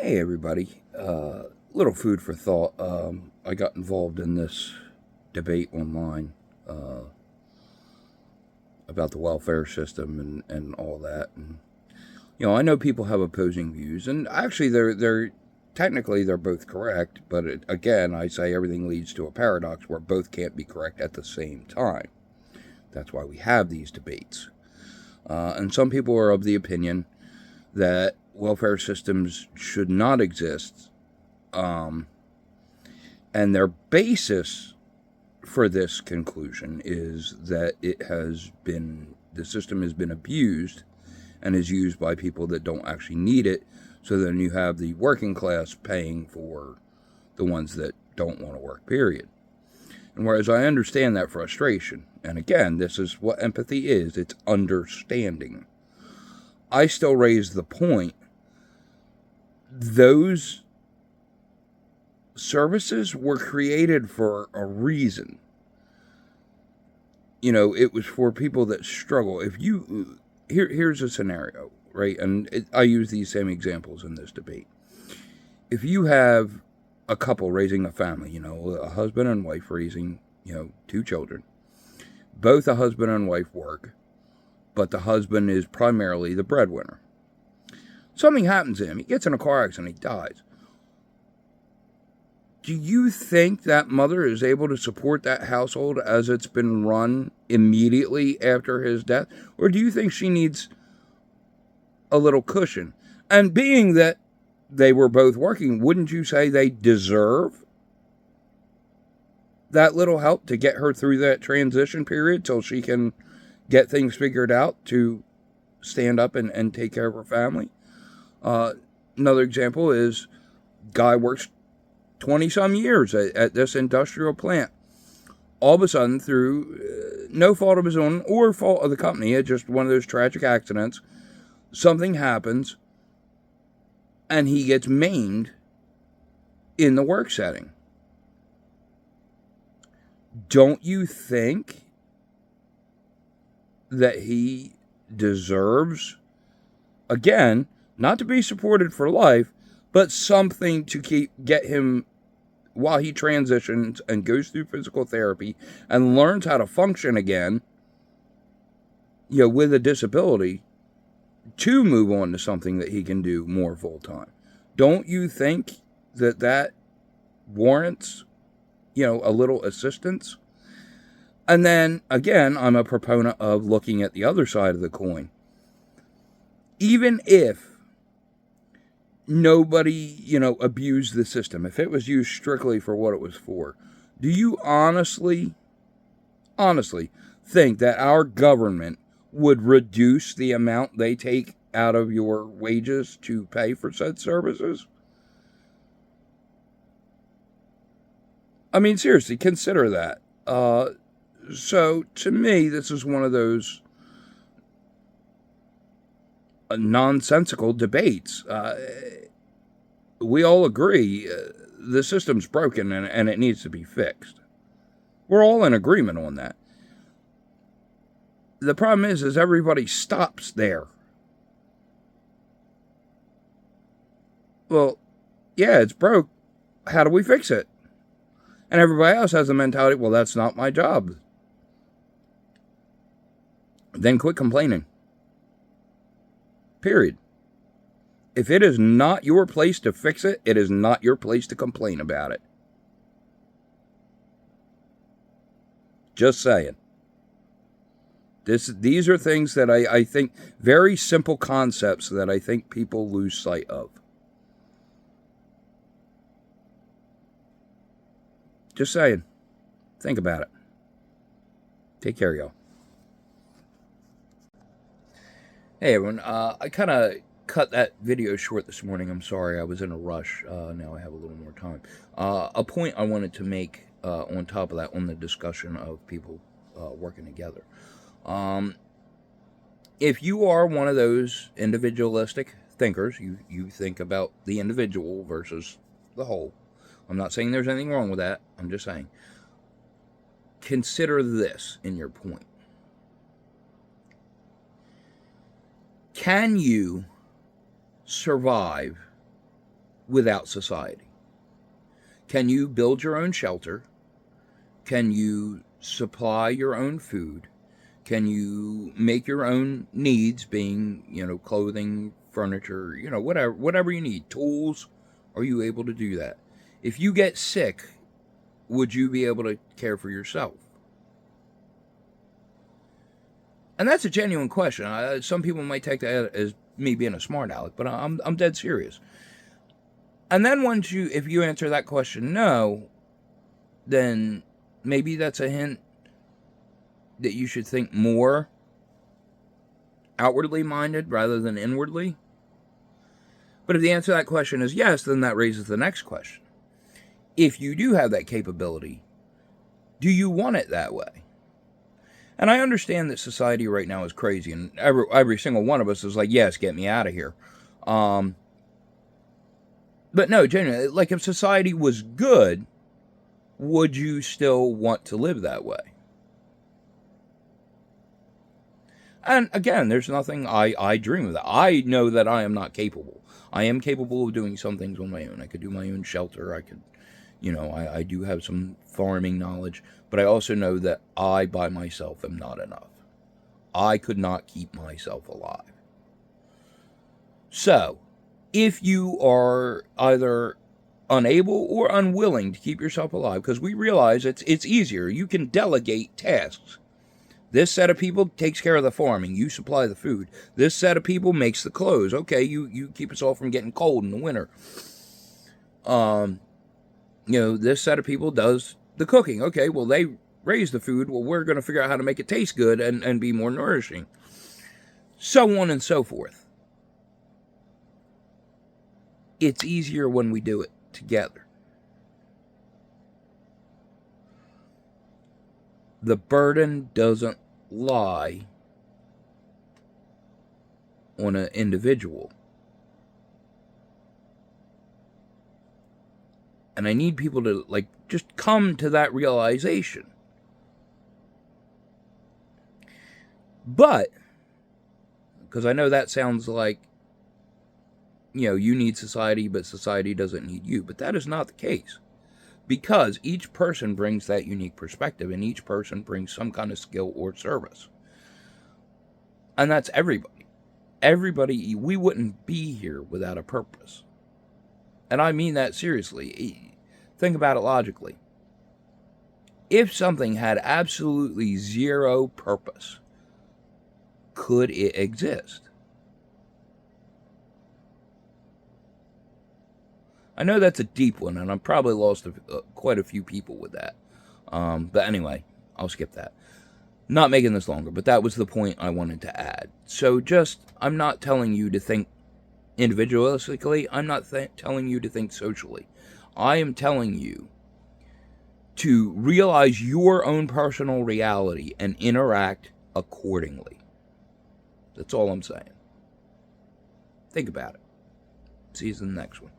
Hey everybody, little food for thought. I got involved in this debate online about the welfare system and all that. And I know people have opposing views, and actually they're technically they're both correct. But again, I say everything leads to a paradox where both can't be correct at the same time. That's why we have these debates. And some people are of the opinion that welfare systems should not exist. And their basis for this conclusion is that the system has been abused and is used by people that don't actually need it. So then you have the working class paying for the ones that don't want to work, period. And whereas I understand that frustration, and again, this is what empathy is, it's understanding. I still raise the point, those services were created for a reason. It was for people that struggle. Here's a scenario, right? And I use these same examples in this debate. If you have a couple raising a family, a husband and wife raising, two children, both the husband and wife work, but the husband is primarily the breadwinner. Something happens to him. He gets in a car accident. He dies. Do you think that mother is able to support that household as it's been run immediately after his death? Or do you think she needs a little cushion? And being that they were both working, wouldn't you say they deserve that little help to get her through that transition period till she can get things figured out to stand up and take care of her family? Another example is guy works 20-some years at this industrial plant. All of a sudden, through no fault of his own or fault of the company, it's just one of those tragic accidents, something happens and he gets maimed in the work setting. Don't you think that he deserves, again, not to be supported for life, but something to get him while he transitions and goes through physical therapy and learns how to function again, with a disability, to move on to something that he can do more full time? Don't you think that warrants, a little assistance? And then, again, I'm a proponent of looking at the other side of the coin. Even if nobody, abused the system, if it was used strictly for what it was for, do you honestly think that our government would reduce the amount they take out of your wages to pay for said services? I mean, seriously, consider that. So, to me, this is one of those nonsensical debates. We all agree the system's broken and it needs to be fixed. We're all in agreement on that. The problem is everybody stops there. Well, yeah, it's broke. How do we fix it? And everybody else has the mentality, well, that's not my job. Then quit complaining. Period. If it is not your place to fix it, it is not your place to complain about it. Just saying. These are things that I think, very simple concepts that I think people lose sight of. Just saying. Think about it. Take care, y'all. Hey, everyone. I kind of cut that video short this morning. I'm sorry. I was in a rush. Now I have a little more time. A point I wanted to make on top of that, on the discussion of people working together. If you are one of those individualistic thinkers, you think about the individual versus the whole. I'm not saying there's anything wrong with that. I'm just saying, consider this in your point. Can you survive without society? Can you build your own shelter? Can you supply your own food? Can you make your own needs, being, clothing, furniture, whatever you need, tools? Are you able to do that? If you get sick, would you be able to care for yourself? And that's a genuine question. Some people might take that as me being a smart aleck, but I'm dead serious. And then if you answer that question no, then maybe that's a hint that you should think more outwardly minded rather than inwardly. But if the answer to that question is yes, then that raises the next question. If you do have that capability, do you want it that way? And I understand that society right now is crazy, and every single one of us is like, yes, get me out of here. But no, genuinely, like, if society was good, would you still want to live that way? And again, there's nothing I dream of that. I know that I am not capable. I am capable of doing some things on my own. I could do my own shelter. I could, I do have some farming knowledge, but I also know that I by myself am not enough. I could not keep myself alive. So, if you are either unable or unwilling to keep yourself alive, because we realize it's easier. You can delegate tasks. This set of people takes care of the farming. You supply the food. This set of people makes the clothes. Okay, you keep us all from getting cold in the winter. This set of people does the cooking. Okay, well, they raise the food. Well, we're going to figure out how to make it taste good and be more nourishing. So on and so forth. It's easier when we do it together. The burden doesn't lie on an individual. And I need people to, just come to that realization. But, because I know that sounds like, you need society, but society doesn't need you. But that is not the case. Because each person brings that unique perspective, and each person brings some kind of skill or service. And that's everybody. Everybody, we wouldn't be here without a purpose. And I mean that seriously. Think about it logically. If something had absolutely zero purpose, could it exist? I know that's a deep one, and I've probably lost quite a few people with that. But anyway, I'll skip that. Not making this longer, but that was the point I wanted to add. So I'm not telling you to think individualistically. I'm not telling you to think socially. I am telling you to realize your own personal reality and interact accordingly. That's all I'm saying. Think about it. See you in the next one.